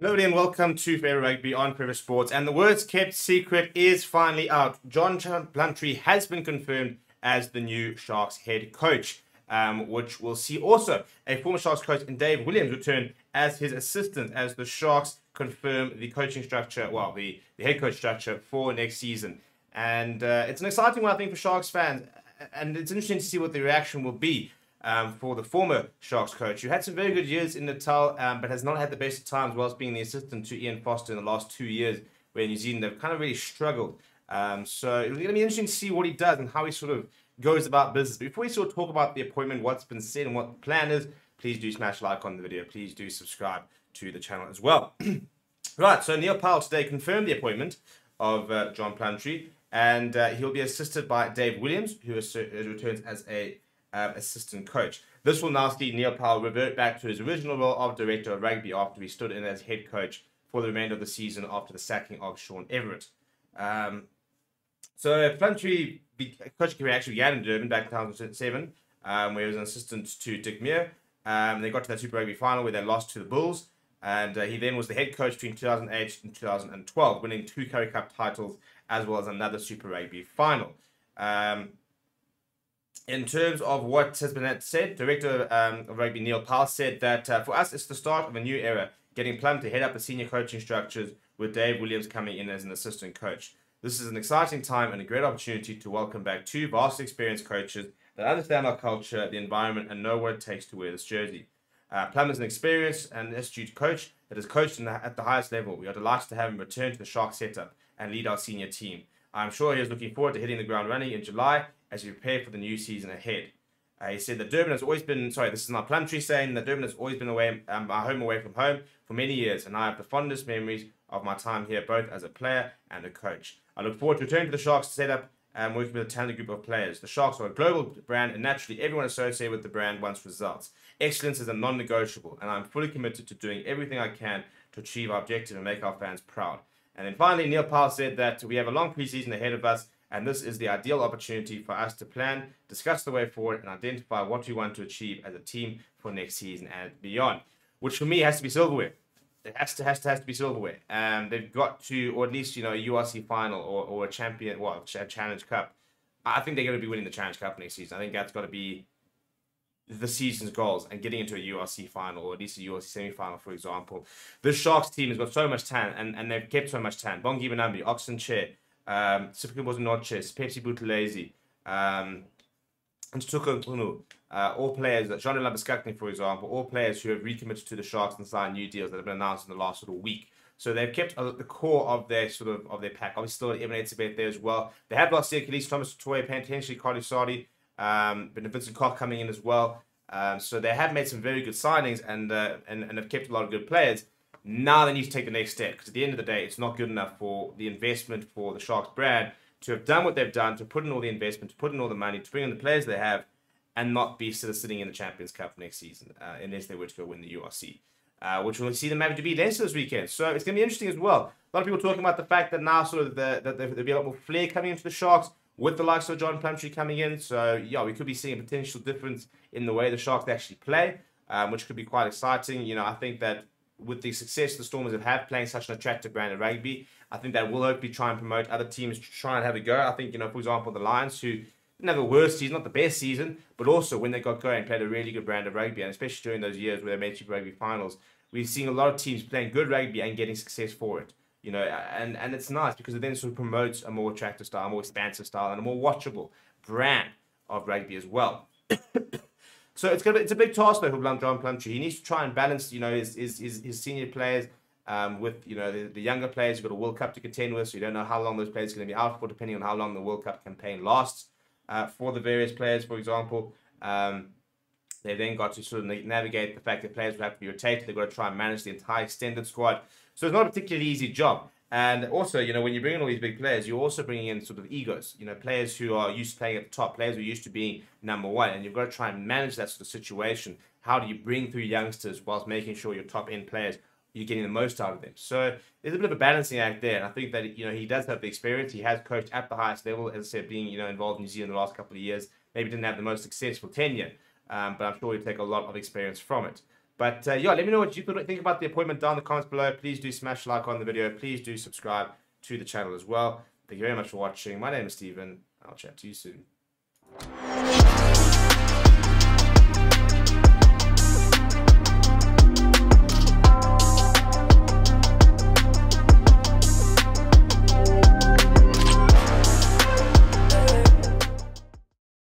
Hello and welcome to Fair Rugby on Forever Sports. And the words kept secret is finally out. John PLUMTREE has been confirmed as the new Sharks head coach, which will see also a former Sharks coach in Dave Williams return as his assistant as the Sharks confirm the coaching structure, well, the head coach structure for next season. And it's an exciting one, I think, for Sharks fans. And it's interesting to see what the reaction will be. For the former Sharks coach, who had some very good years in Natal, but has not had the best of times whilst being the assistant to Ian Foster in the last 2 years, where New Zealand have kind of really struggled. So it's going to be interesting to see what he does and how he sort of goes about business. But before we sort of talk about the appointment, what's been said and what the plan is, please do smash like on the video. Please do subscribe to the channel as well. Right, so Neil Powell today confirmed the appointment of John PLUMTREE, and he'll be assisted by Dave Williams, who returns as a assistant coach. This will now see Neil Powell revert back to his original role of director of rugby after he stood in as head coach for the remainder of the season after the sacking of Sean Everett. So PLUMTREE coaching career actually began in Durban back in 2007, where he was an assistant to Dick Muir. They got to that Super Rugby final where they lost to the Bulls, and he then was the head coach between 2008 and 2012, winning 2 Currie Cup titles as well as another Super Rugby final. In terms of what has been said, Director of Rugby Neil Powell said that for us, it's the start of a new era, getting Plum to head up the senior coaching structures with Dave Williams coming in as an assistant coach. This is an exciting time and a great opportunity to welcome back 2 vastly experienced coaches that understand our culture, the environment, and know what it takes to wear this jersey. Plum is an experienced and astute coach that has coached at the highest level. We are delighted to have him return to the Sharks setup and lead our senior team. I'm sure he is looking forward to hitting the ground running in July as we prepare for the new season ahead. He said that Durban has always been, this is not PLUMTREE saying that Durban has always been my home away from home for many years, and I have the fondest memories of my time here, both as a player and a coach. I look forward to returning to the Sharks setup and working with a talented group of players. The Sharks are a global brand, and naturally everyone associated with the brand wants results. Excellence is a non-negotiable, and I'm fully committed to doing everything I can to achieve our objective and make our fans proud. And then finally, Neil Powell said that we have a long preseason ahead of us, and this is the ideal opportunity for us to plan, discuss the way forward, and identify what we want to achieve as a team for next season and beyond. Which for me has to be silverware. It has to be silverware. They've got to, or at least a URC final or a a Challenge Cup. I think they're going to be winning the Challenge Cup next season. I think that's got to be the season's goals, and getting into a URC final or at least a URC semi-final, for example. This Sharks team has got so much talent, and they've kept so much talent. Bongi Banambi, Oxen Chair, Sipke Bozinotches, Pepsi Buthelezi, and Stuka Unu, all players, Jean Labiskakni, for example, all players who have recommitted to the Sharks and signed new deals that have been announced in the last sort of week. So they've kept the core of their pack. Obviously, still Evan Etzebeth there as well. They have lost Achilles, Thomas Toy, potentially Carly Sardi, but Vincent Koch coming in as well. So they have made some very good signings and have kept a lot of good players. Now they need to take the next step, because at the end of the day, it's not good enough for the investment for the Sharks brand to have done what they've done, to put in all the investment, to put in all the money, to bring in the players they have, and not be sitting in the Champions Cup next season, unless they were to go win the URC, which we'll see them having to beat Leinster this weekend. So it's going to be interesting as well. A lot of people talking about the fact that now sort of there'll be a lot more flair coming into the Sharks with the likes of John PLUMTREE coming in. So yeah, we could be seeing a potential difference in the way the Sharks actually play, which could be quite exciting. I think that with the success the Stormers have had playing such an attractive brand of rugby, I think that will hopefully try and promote other teams to try and have a go. I think, for example, the Lions, who didn't have the worst season, not the best season, but also when they got going, played a really good brand of rugby, and especially during those years where they made Super Rugby finals, we've seen a lot of teams playing good rugby and getting success for it. And it's nice because it then sort of promotes a more attractive style, a more expansive style, and a more watchable brand of rugby as well. So it's a big task though for John PLUMTREE. He needs to try and balance, his senior players with the younger players. You've got a World Cup to contend with, so you don't know how long those players are going to be out for, depending on how long the World Cup campaign lasts for the various players. For example, they've then got to sort of navigate the fact that players will have to be rotated. They've got to try and manage the entire extended squad. So it's not a particularly easy job. And also, when you bring in all these big players, you're also bringing in sort of egos. Players who are used to playing at the top, players who are used to being number one, and you've got to try and manage that sort of situation. How do you bring through youngsters whilst making sure your top end players, you're getting the most out of them? So there's a bit of a balancing act there, and I think that he does have the experience. He has coached at the highest level, as I said, being involved in New Zealand the last couple of years. Maybe didn't have the most successful tenure, but I'm sure he'll take a lot of experience from it. But yeah, let me know what you think about the appointment down in the comments below. Please do smash like on the video. Please do subscribe to the channel as well. Thank you very much for watching. My name is Steven. I'll chat to you soon.